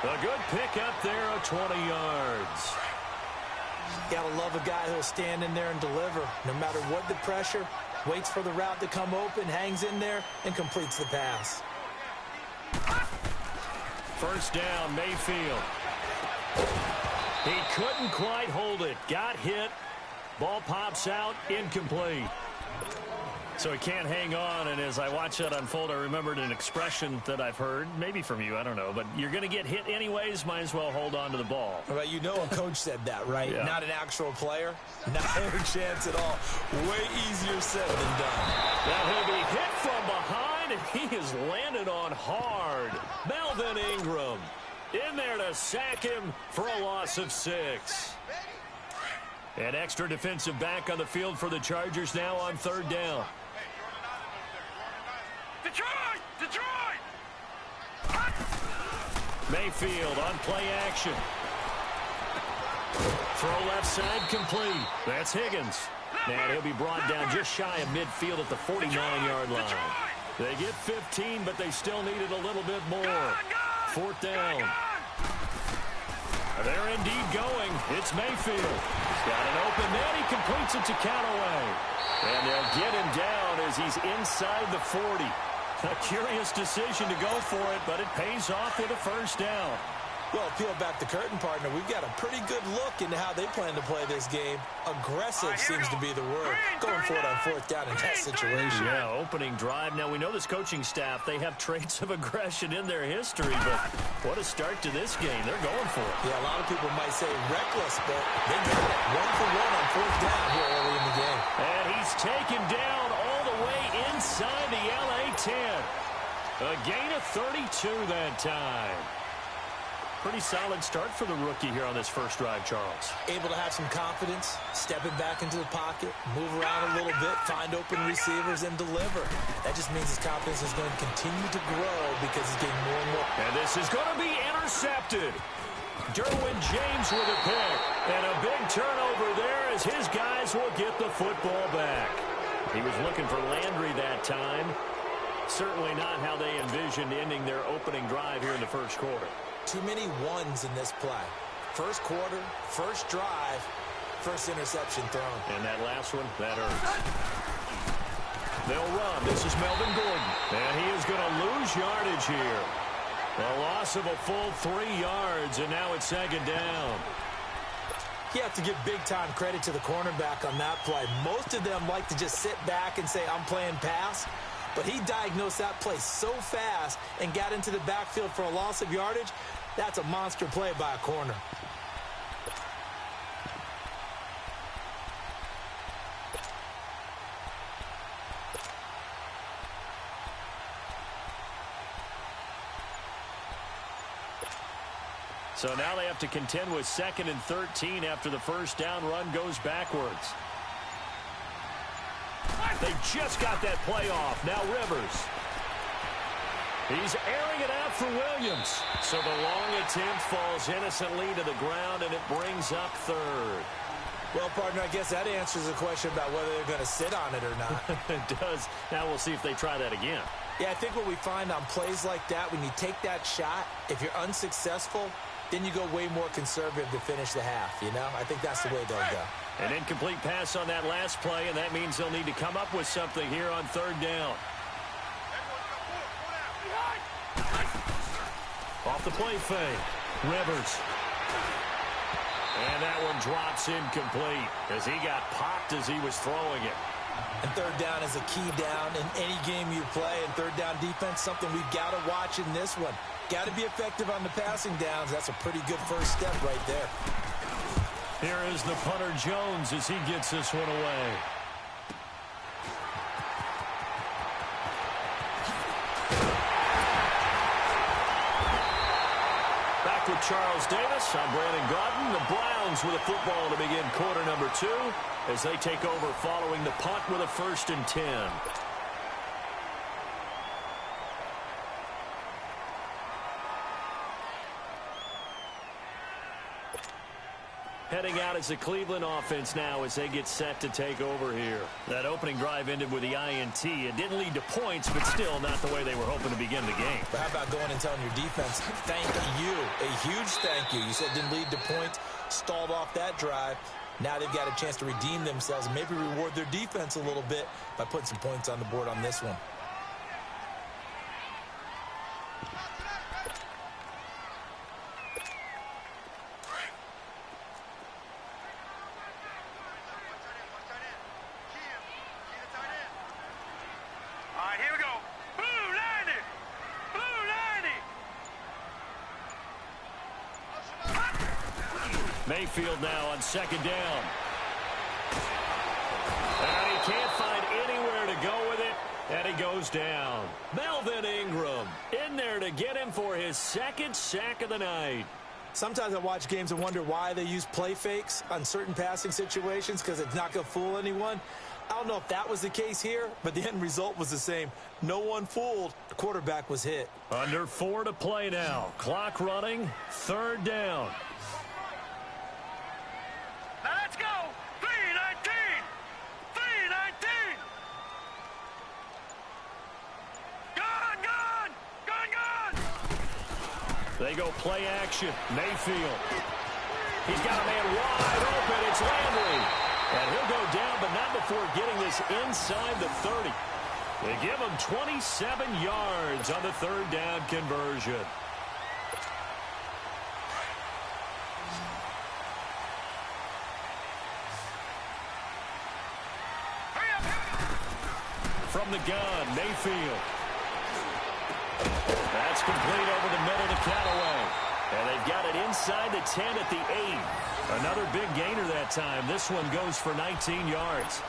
A good pick up there of 20 yards. Gotta love a guy who'll stand in there and deliver. No matter what the pressure, waits for the route to come open, hangs in there, and completes the pass. First down, Mayfield. He couldn't quite hold it. Got hit. Ball pops out, incomplete. So he can't hang on, and as I watch that unfold, I remembered an expression that I've heard, maybe from you, I don't know, but you're going to get hit anyways, might as well hold on to the ball. Well, you know a coach said that, right? Yeah. Not an actual player. Not a chance at all. Way easier said than done. Now he'll be hit from behind, and he is landed on hard. Melvin Ingram in there to sack him for a loss of 6. An extra defensive back on the field for the Chargers now on third down. Detroit! Detroit! Mayfield on play action. Throw left side complete. That's Higgins. And he'll be brought down just shy of midfield at the 49-yard line. They get 15, but they still needed a little bit more. Fourth down. They're indeed going. It's Mayfield. He's got an open man. He completes it to Callaway. And they'll get him down as he's inside the 40. A curious decision to go for it, but it pays off with a first down. Well, peel back the curtain, partner. We've got a pretty good look into how they plan to play this game. Aggressive seems to be the word. Going for it on fourth down in that situation. Yeah, opening drive. Now, we know this coaching staff, they have traits of aggression in their history, but what a start to this game. They're going for it. Yeah, a lot of people might say reckless, but they got it. 1 for 1 on fourth down here early in the game. And he's taken down all the way inside the LA 10. A gain of 32 that time. Pretty solid start for the rookie here on this first drive, Charles. Able to have some confidence, stepping back into the pocket, move around a little bit, find open receivers, and deliver. That just means his confidence is going to continue to grow because he's getting more and more. And this is going to be intercepted. Derwin James with a pick. And a big turnover there as his guys will get the football back. He was looking for Landry that time. Certainly not how they envisioned ending their opening drive here in the first quarter. Too many ones in this play. First quarter, first drive, first interception thrown. And that last one, that hurts. They'll run. This is Melvin Gordon. And he is going to lose yardage here. A loss of a full 3 yards, and now it's second down. You have to give big-time credit to the cornerback on that play. Most of them like to just sit back and say, I'm playing pass. But he diagnosed that play so fast and got into the backfield for a loss of yardage. That's a monster play by a corner. So now they have to contend with 2nd and 13 after the first down run goes backwards. They just got that play off. Now Rivers. He's airing it out for Williams. So the long attempt falls innocently to the ground, and it brings up third. Well, partner, I guess that answers the question about whether they're going to sit on it or not. It does. Now we'll see if they try that again. Yeah, I think what we find on plays like that, when you take that shot, if you're unsuccessful, then you go way more conservative to finish the half, you know? I think that's the way they'll go. An incomplete pass on that last play, and that means they'll need to come up with something here on third down. Off the play fake. Rivers. And that one drops incomplete as he got popped as he was throwing it. And third down is a key down in any game you play. And third down defense, something we've got to watch in this one. Got to be effective on the passing downs. That's a pretty good first step right there. Here is the punter Jones as he gets this one away. Back with Charles Davis. I'm Brandon Gaudin. The Browns with a football to begin quarter number 2 as they take over following the punt with a 1st and 10. Heading out as the Cleveland offense now as they get set to take over here. That opening drive ended with the INT. It didn't lead to points, but still not the way they were hoping to begin the game. But how about going and telling your defense, thank you, a huge thank you. You said it didn't lead to points, stalled off that drive. Now they've got a chance to redeem themselves and maybe reward their defense a little bit by putting some points on the board on this one. Mayfield now on second down. And he can't find anywhere to go with it, and he goes down. Melvin Ingram in there to get him for his second sack of the night. Sometimes I watch games and wonder why they use play fakes on certain passing situations because it's not going to fool anyone. I don't know if that was the case here, but the end result was the same. No one fooled. The quarterback was hit. Under 4 to play now. Clock running. Third down. Now let's go! 319! 319! Gone, gone! Gone, gone! They go play action. Mayfield. He's got a man wide open. It's Landry. And he'll go down, but not before getting this inside the 30. They give him 27 yards on the third down conversion. From the gun, Mayfield. That's complete over the middle to Callaway. And they've got it inside the 10 at the 8. Another big gainer that time. This one goes for 19 yards.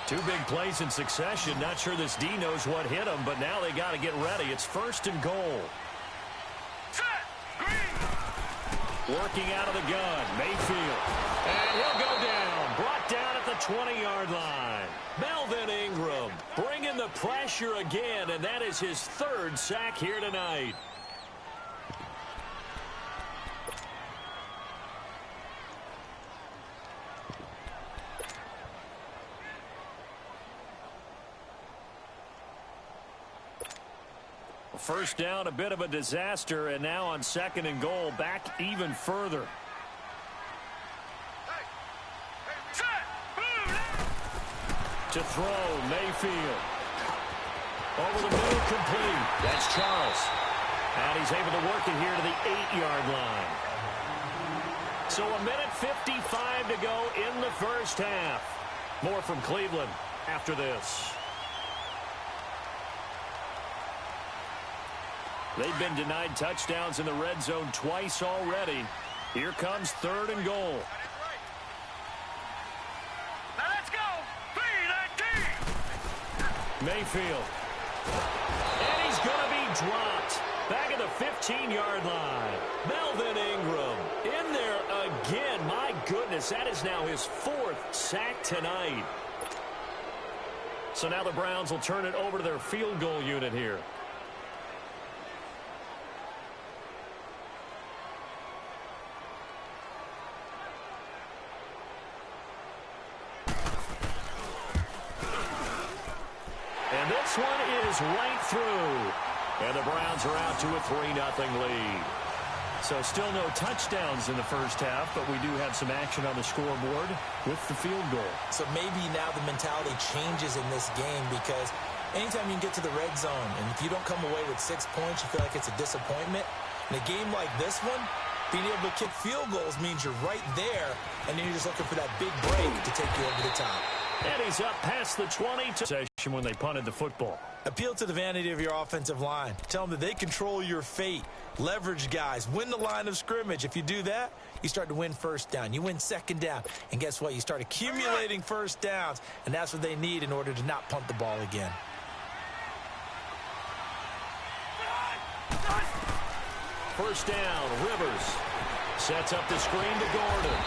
Two big plays in succession. Not sure this D knows what hit him, but now they got to get ready. It's first and goal. Working out of the gun, Mayfield. And he'll go down. Brought down at the 20-yard line. Melvin Ingram bringing the pressure again, and that is his third sack here tonight. First down, a bit of a disaster, and now on second and goal, back even further. To throw, Mayfield. Over the middle, complete. That's Charles. And he's able to work it here to the 8-yard line. So a minute 55 to go in the first half. More from Cleveland after this. They've been denied touchdowns in the red zone twice already. Here comes third and goal. Now let's go! 319! Mayfield. And he's going to be dropped. Back at the 15-yard line. Melvin Ingram in there again. My goodness, that is now his fourth sack tonight. So now the Browns will turn it over to their field goal unit here. This one is right through. And the Browns are out to a 3-0 lead. So still no touchdowns in the first half, but we do have some action on the scoreboard with the field goal. So maybe now the mentality changes in this game because anytime you can get to the red zone, and if you don't come away with 6 points, you feel like it's a disappointment. In a game like this one, being able to kick field goals means you're right there, and then you're just looking for that big break to take you over the top. And he's up past the 20 session when they punted the football. Appeal to the vanity of your offensive line. Tell them that they control your fate. Leverage guys. Win the line of scrimmage. If you do that, you start to win first down. You win second down. And guess what? You start accumulating first downs. And that's what they need in order to not punt the ball again. First down, Rivers sets up the screen to Gordon.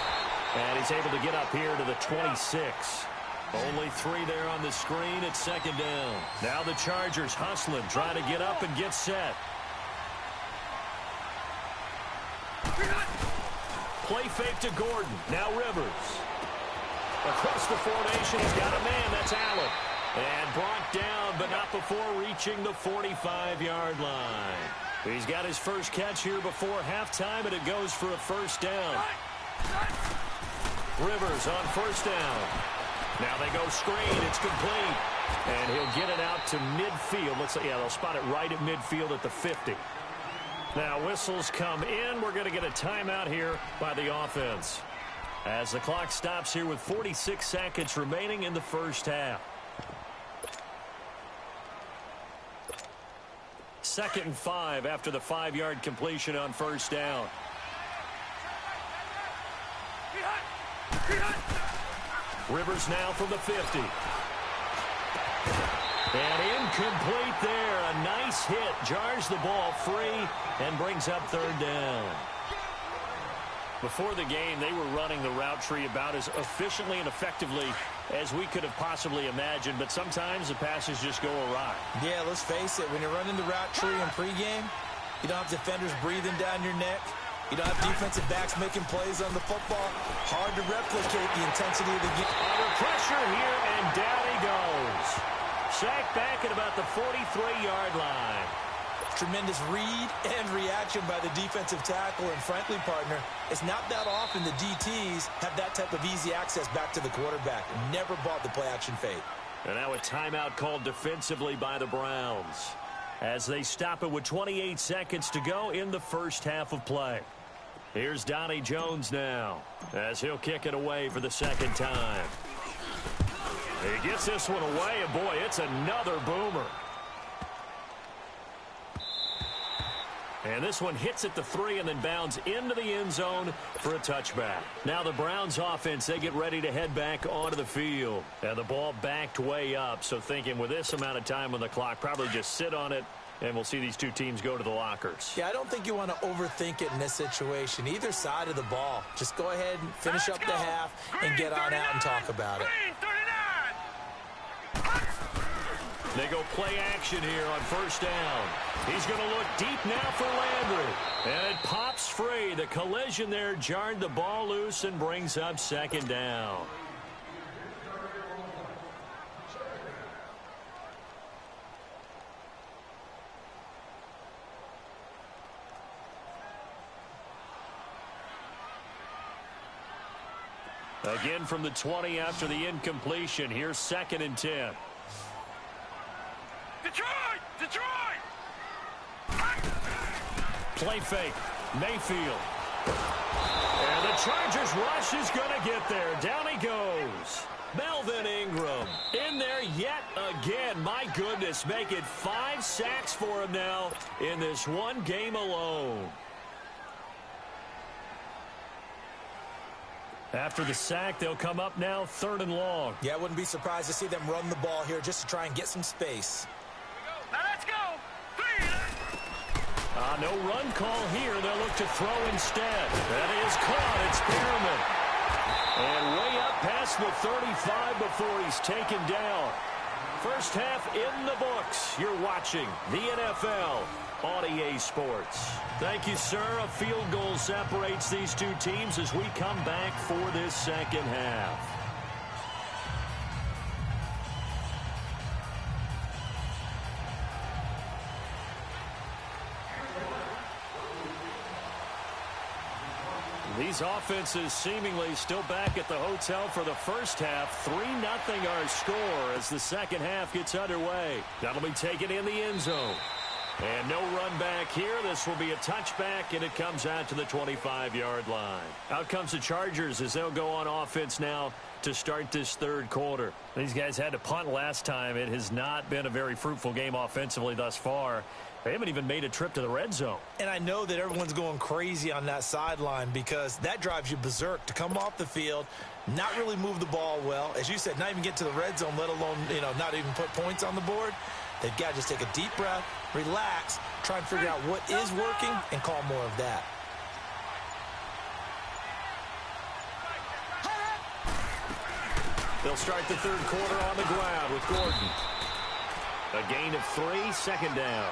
And he's able to get up here to the 26. Only 3 there on the screen at second down. Now the Chargers hustling, trying to get up and get set. play fake to Gordon. Now Rivers. Across the formation, he's got a man. That's Allen. And brought down, but not before reaching the 45-yard line. He's got his first catch here before halftime, and it goes for a first down. Rivers on first down. Now they go screen. It's complete. And he'll get it out to midfield. Looks like, yeah, they'll spot it right at midfield at the 50. Now whistles come in. We're going to get a timeout here by the offense, as the clock stops here with 46 seconds remaining in the first half. 2nd and 5 after the 5-yard completion on first down. Rivers now from the 50. And incomplete there. A nice hit. Jars the ball free and brings up 3rd down. Before the game, they were running the route tree about as efficiently and effectively as we could have possibly imagined, but sometimes the passes just go awry. Yeah, let's face it. When you're running the route tree in pregame, you don't have defenders breathing down your neck. You don't have defensive backs making plays on the football. Hard to replicate the intensity of the game. Under pressure here, and down he goes. Sacked back at about the 43-yard line. Tremendous read and reaction by the defensive tackle, and frankly, partner, it's not that often the DTs have that type of easy access back to the quarterback. Never bought the play-action fake. And now a timeout called defensively by the Browns, as they stop it with 28 seconds to go in the first half of play. Here's Donnie Jones now, as he'll kick it away for the 2nd time. He gets this one away, and boy, it's another boomer. And this one hits at the 3 and then bounds into the end zone for a touchback. Now the Browns offense, they get ready to head back onto the field. And the ball backed way up, so thinking with this amount of time on the clock, probably just sit on it, and we'll see these two teams go to the lockers. Yeah, I don't think you want to overthink it in this situation. Either side of the ball. Just go ahead and finish up the half and get on out and talk about it. They go play action here on first down. He's going to look deep now for Landry. And it pops free. The collision there jarred the ball loose and brings up 2nd down. Again from the 20 after the incompletion. Here's 2nd and 10. Detroit! Play fake. Mayfield. And the Chargers rush is going to get there. Down he goes. Melvin Ingram in there yet again. My goodness, make it 5 sacks for him now in this one game alone. After the sack, they'll come up now 3rd and long. Yeah, I wouldn't be surprised to see them run the ball here just to try and get some space. Now let's go. No run call here. They'll look to throw instead. That is caught. It's Perriman. And way up past the 35 before he's taken down. First half in the books. You're watching the NFL on EA Sports. Thank you, sir. A field goal separates these two teams as we come back for this 2nd half. These offenses seemingly still back at the hotel for the first half. 3-0 our score as the 2nd half gets underway. That'll be taken in the end zone. And no run back here. This will be a touchback, and it comes out to the 25-yard line. Out comes the Chargers as they'll go on offense now to start this 3rd quarter. These guys had to punt last time. It has not been a very fruitful game offensively thus far. They haven't even made a trip to the red zone. And I know that everyone's going crazy on that sideline because that drives you berserk to come off the field, not really move the ball well. As you said, not even get to the red zone, let alone, not even put points on the board. They've got to just take a deep breath, relax, try and figure out what is working, and call more of that. They'll start the 3rd quarter on the ground with Gordon. A gain of 3, 2nd down.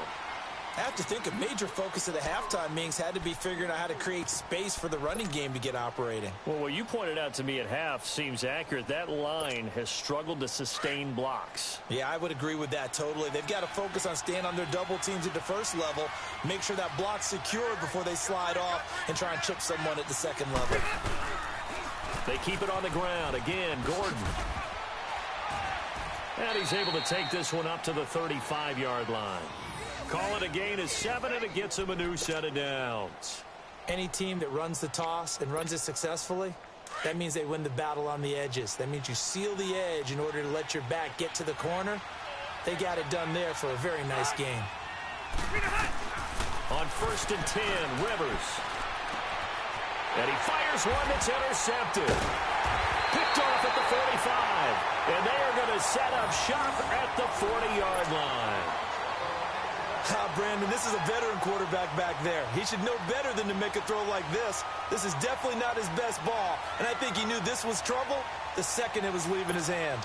I have to think a major focus of the halftime meetings had to be figuring out how to create space for the running game to get operating. Well, what you pointed out to me at half seems accurate. That line has struggled to sustain blocks. Yeah, I would agree with that totally. They've got to focus on staying on their double teams at the first level, make sure that block's secured before they slide off and try and chip someone at the second level. They keep it on the ground. Again, Gordon. And he's able to take this one up to the 35-yard line. Call it a gain of 7, and it gets him a new set of downs. Any team that runs the toss and runs it successfully, that means they win the battle on the edges. That means you seal the edge in order to let your back get to the corner. They got it done there for a very nice gain. On 1st and 10, Rivers. And he fires one that's intercepted. Picked off at the 45. And they are going to set up shop at the 40-yard line. Brandon, this is a veteran quarterback back there. He should know better than to make a throw like this. This is definitely not his best ball. And I think he knew this was trouble the second it was leaving his hand.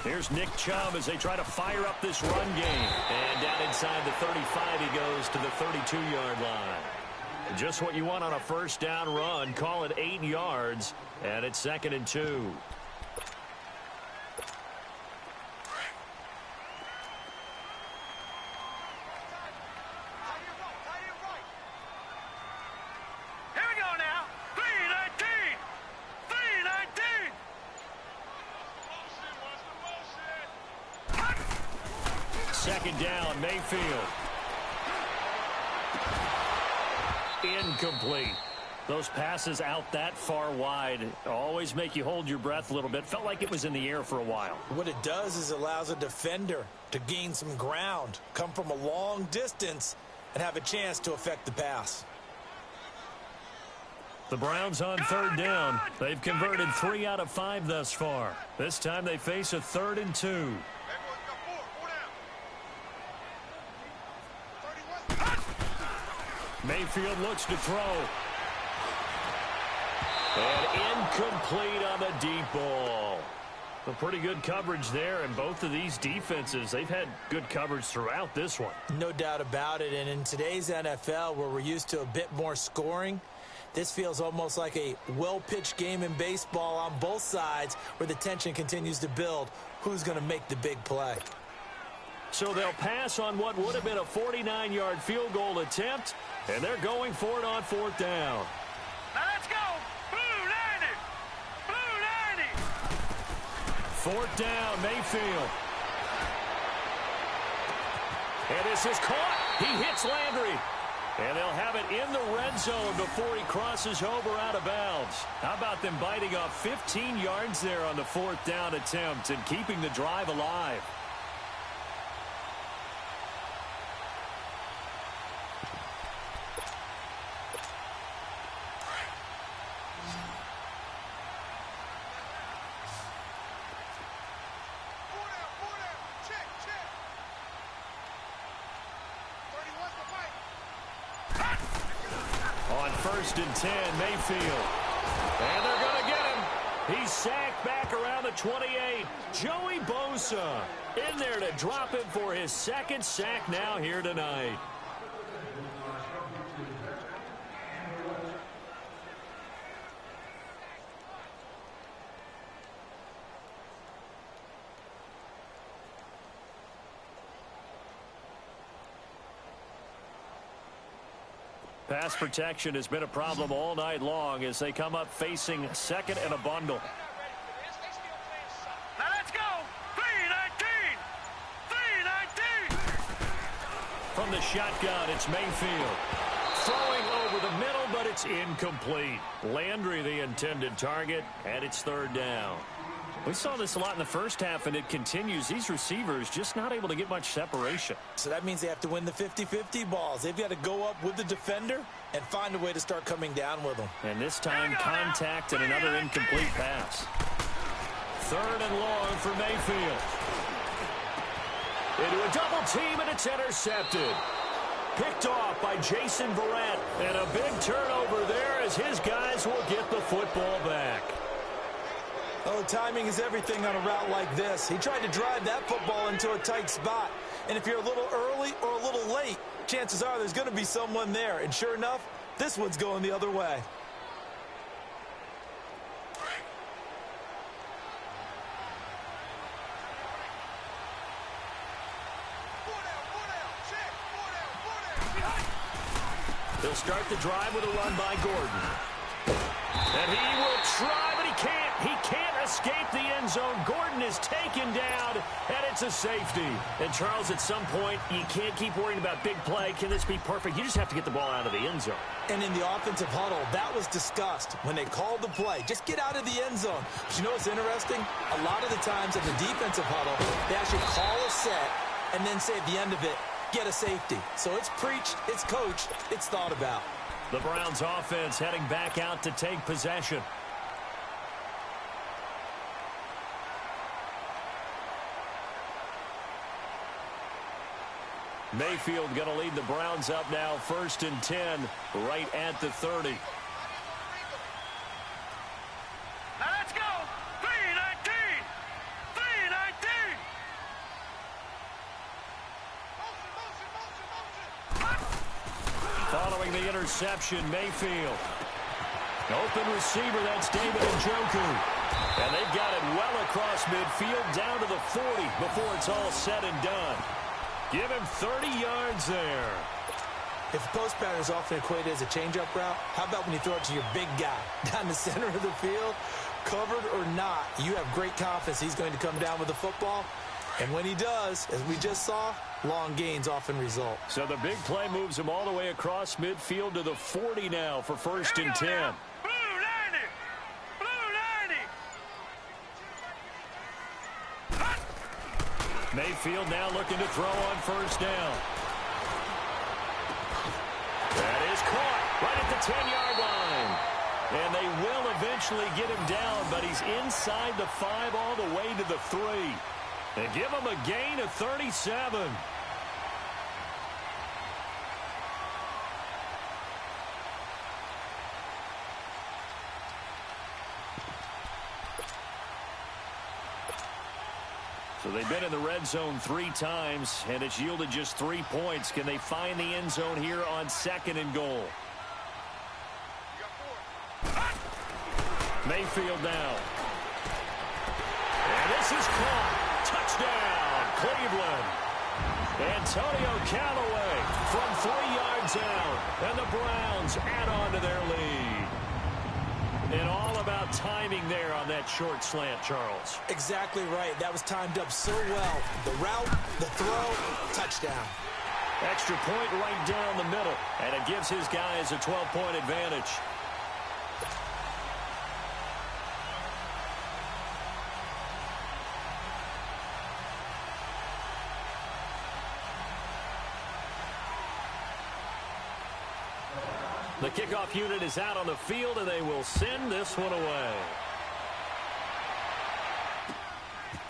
Here's Nick Chubb as they try to fire up this run game. And down inside the 35, he goes to the 32-yard line. Just what you want on a first down run. Call it 8 yards, and it's 2nd and 2. Second down, Mayfield. Incomplete. Those passes out that far wide always make you hold your breath a little bit. Felt like it was in the air for a while. What it does is allows a defender to gain some ground, come from a long distance, and have a chance to affect the pass. The Browns on 3rd down. They've converted 3 out of 5 thus far. This time they face a 3rd and 2. Mayfield looks to throw. And incomplete on the deep ball. A pretty good coverage there, and both of these defenses, they've had good coverage throughout this one. No doubt about it, and in today's NFL, where we're used to a bit more scoring, this feels almost like a well-pitched game in baseball on both sides where the tension continues to build. Who's going to make the big play? So they'll pass on what would have been a 49-yard field goal attempt, and they're going for it on 4th down. Now let's go! Blue 90! Blue 90! 4th down, Mayfield. And this is caught. He hits Landry. And they'll have it in the red zone before he crosses over out of bounds. How about them biting off 15 yards there on the 4th down attempt and keeping the drive alive? On 1st and 10, Mayfield. And they're going to get him. He's sacked back around the 28. Joey Bosa in there to drop him for his 2nd sack now here tonight. Pass protection has been a problem all night long as they come up facing 2nd and a bundle. Now let's go! 319! 319! From the shotgun, it's Mayfield. Throwing over the middle, but it's incomplete. Landry the intended target, and it's 3rd down. We saw this a lot in the first half, and it continues. These receivers just not able to get much separation. So that means they have to win the 50-50 balls. They've got to go up with the defender and find a way to start coming down with them. And this time, contact and another incomplete pass. 3rd and long for Mayfield. Into a double team, and it's intercepted. Picked off by Jason Verrett. And a big turnover there as his guys will get the football back. Oh, timing is everything on a route like this. He tried to drive that football into a tight spot. And if you're a little early or a little late, chances are there's going to be someone there. And sure enough, this one's going the other way. They'll start the drive with a run by Gordon. And he will try, but he can't. He can't escape the end zone. Gordon is taken down, and it's a safety. And, Charles, at some point, you can't keep worrying about big play. Can this be perfect? You just have to get the ball out of the end zone. And in the offensive huddle, that was discussed when they called the play. Just get out of the end zone. But you know what's interesting? A lot of the times in the defensive huddle, they actually call a set and then say at the end of it, get a safety. So it's preached, it's coached, it's thought about. The Browns offense heading back out to take possession. Mayfield going to lead the Browns up now, 1st and 10, right at the 30. Now let's go. 319. 319. Following the interception, Mayfield. Open receiver, that's David Njoku. And they've got it well across midfield, down to the 40 before it's all said and done. Give him 30 yards there. If the post pattern is often equated as a change-up route, how about when you throw it to your big guy down the center of the field? Covered or not, you have great confidence he's going to come down with the football. And when he does, as we just saw, long gains often result. So the big play moves him all the way across midfield to the 40 now for 1st and 10. Blue 90. Blue 90. Mayfield now looking to throw on 1st down. That is caught right at the 10-yard line. And they will eventually get him down, but he's inside the 5 all the way to the 3. And give him a gain of 37. So they've been in the red zone 3 times, and it's yielded just 3 points. Can they find the end zone here on 2nd and goal? Mayfield now. And this is caught. Touchdown, Cleveland. Antonio Callaway from 3 yards out, and the Browns add on to their lead. And all about timing there on that short slant, Charles. Exactly right. That was timed up so well. The route, the throw, touchdown. Extra point right down the middle, and it gives his guys a 12-point advantage. The kickoff unit is out on the field, and they will send this one away.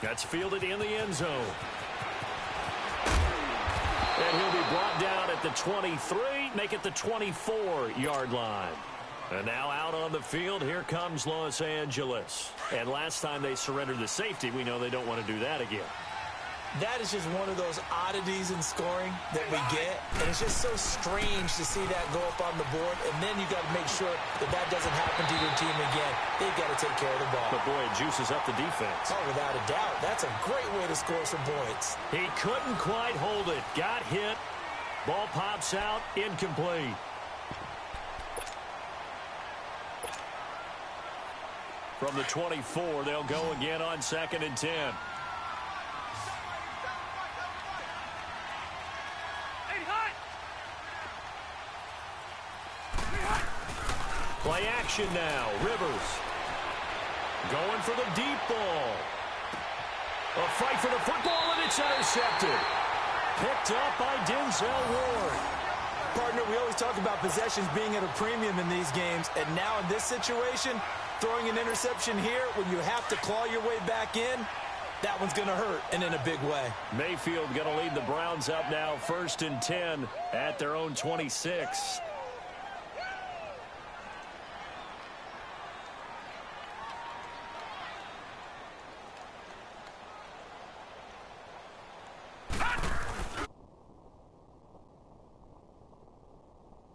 That's fielded in the end zone. And he'll be brought down at the 23, make it the 24-yard line. And now out on the field, here comes Los Angeles. And last time they surrendered the safety, we know they don't want to do that again. That is just one of those oddities in scoring that we get. And it's just so strange to see that go up on the board. And then you got to make sure that that doesn't happen to your team again. They've got to take care of the ball. But, boy, it juices up the defense. Oh, without a doubt. That's a great way to score some points. He couldn't quite hold it. Got hit. Ball pops out. Incomplete. From the 24, they'll go again on 2nd and 10. Play action now. Rivers going for the deep ball. A fight for the football, and it's intercepted. Picked up by Denzel Ward. Partner, we always talk about possessions being at a premium in these games, and now in this situation, throwing an interception here when you have to claw your way back in, That one's going to hurt, and in a big way. Mayfield going to lead the Browns up now, 1st and 10 at their own 26.